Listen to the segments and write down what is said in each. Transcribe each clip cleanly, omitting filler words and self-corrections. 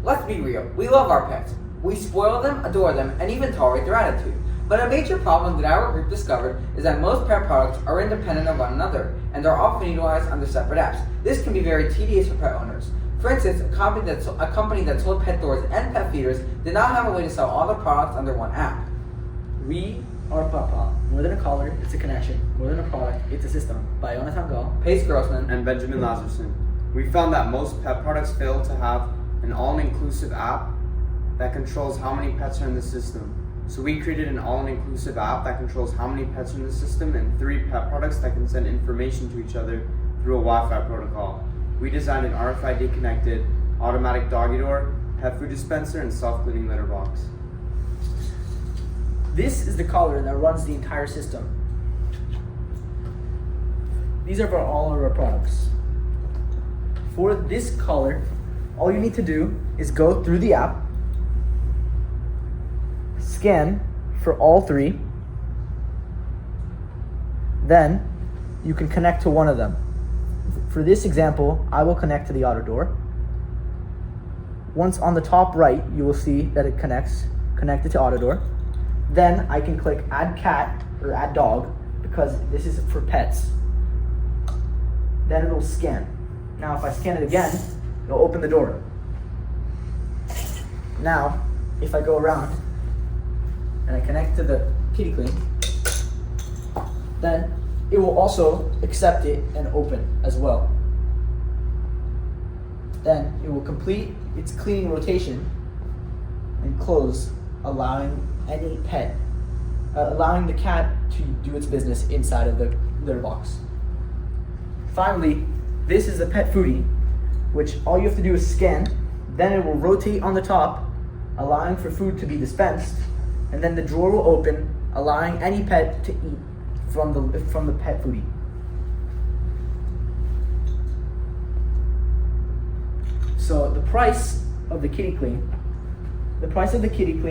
Let's be real, we love our pets. We spoil them, adore them, and even tolerate their attitude. But a major problem that our group discovered is that most pet products are independent of one another and are often utilized under separate apps. This can be very tedious for pet owners. For instance, a company that sold pet doors and pet feeders did not have a way to sell all the products under one app. We are Papa. More than a collar, it's a connection. More than a product, it's a system. By Jonathan Gall, Pace Grossman, and Benjamin Lazarson. We found that most pet products fail to have an all-inclusive app that controls how many pets are in the system. So we created an all-inclusive app that controls how many pets are in the system and 3 pet products that can send information to each other through a Wi-Fi protocol. We designed an RFID connected automatic doggy door, pet food dispenser, and self-cleaning litter box. this is the collar that runs the entire system. These are for all of our products. For this collar, all you need to do is go through the app, scan for all 3, then you can connect to one of them. For this example, I will connect to the auto door. Once on the top right, you will see that it connected to auto door. Then I can click add cat or add dog because this is for pets. Then it'll scan. Now if I scan it again, it'll open the door. Now, if I go around and I connect to the kitty clean, then it will also accept it and open as well. Then it will complete its cleaning rotation and close, allowing the cat to do its business inside of the litter box. Finally, this is a pet foodie, which all you have to do is scan, then it will rotate on the top, allowing for food to be dispensed, and then the drawer will open, allowing any pet to eat from the pet foodie. So the price of the kitty clean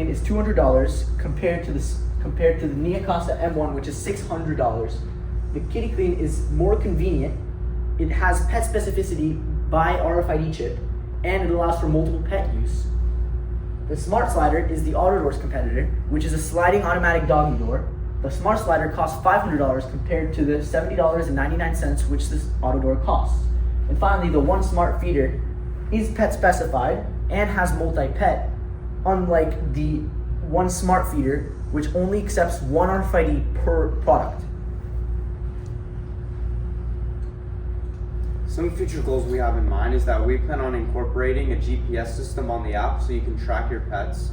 is $200 compared to the Neocosta M1, which is $600. The kitty clean is more convenient. It has pet specificity by RFID chip, and it allows for multiple pet use. The Smart Slider is the AutoDoor's competitor, which is a sliding automatic doggy door. The Smart Slider costs $500 compared to the $70.99 which this AutoDoor costs. And finally, the One Smart Feeder is pet specified and has multi-pet, unlike the One Smart Feeder, which only accepts one RFID per product. Some future goals we have in mind is that we plan on incorporating a GPS system on the app so you can track your pets.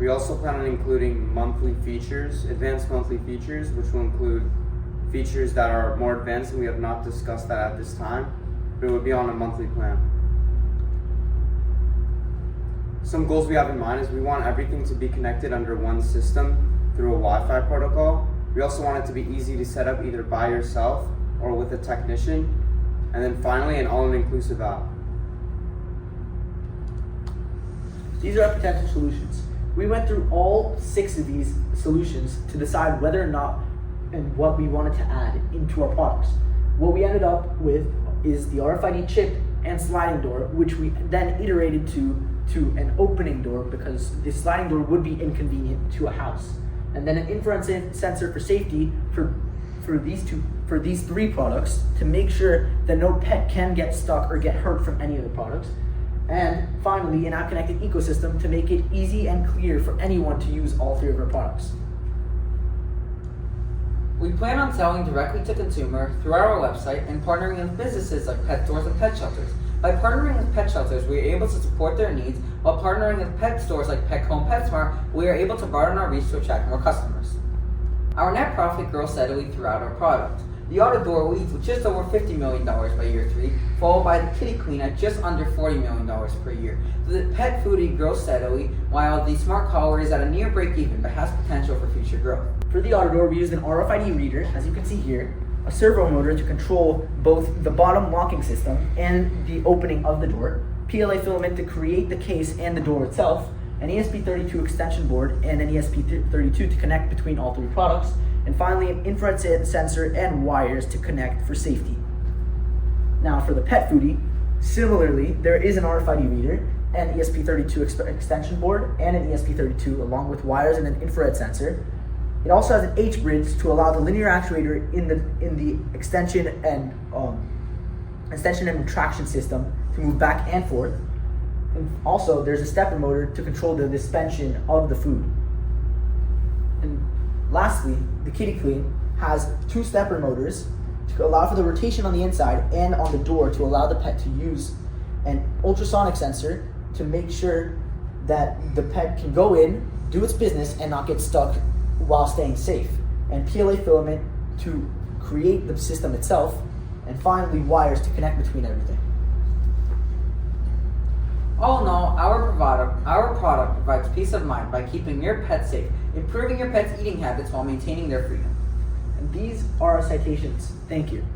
We also plan on including advanced monthly features, which will include features that are more advanced and we have not discussed that at this time, but it would be on a monthly plan. Some goals we have in mind is we want everything to be connected under one system through a Wi-Fi protocol. We also want it to be easy to set up either by yourself or with a technician. And then finally, an all-inclusive app. These are our potential solutions. We went through all 6 of these solutions to decide whether or not and what we wanted to add into our products. What we ended up with is the RFID chip and sliding door, which we then iterated to an opening door because the sliding door would be inconvenient to a house. And then an infrared sensor for safety for these 3 products to make sure that no pet can get stuck or get hurt from any of the products. And finally, an app-connected ecosystem to make it easy and clear for anyone to use all 3 of our products. we plan on selling directly to consumer through our website and partnering with businesses like pet stores and pet shelters. By partnering with pet shelters, we are able to support their needs, while partnering with pet stores like Petco and PetSmart, we are able to broaden our reach to attract more customers. Our net profit grows steadily throughout our product. The auto door leads with just over $50 million by year 3, followed by the kitty clean at just under $40 million per year. The pet foodie grows steadily, while the smart collar is at a near break even but has potential for future growth. For the auto door, we used an RFID reader, as you can see here, a servo motor to control both the bottom locking system and the opening of the door, PLA filament to create the case and the door itself, an ESP32 extension board and an ESP32 to connect between all 3 products, and finally an infrared sensor and wires to connect for safety. Now for the pet foodie, similarly, there is an RFID reader an ESP32 extension board and an ESP32 along with wires and an infrared sensor. It also has an H-bridge to allow the linear actuator in the extension and retraction system to move back and forth. And also, there's a stepper motor to control the suspension of the food. And lastly, the Kitty Clean has 2 stepper motors to allow for the rotation on the inside and on the door to allow the pet to use an ultrasonic sensor to make sure that the pet can go in, do its business, and not get stuck while staying safe. And PLA filament to create the system itself, and finally wires to connect between everything. All in all, our product provides peace of mind by keeping your pet safe, improving your pet's eating habits while maintaining their freedom. And these are our citations. Thank you.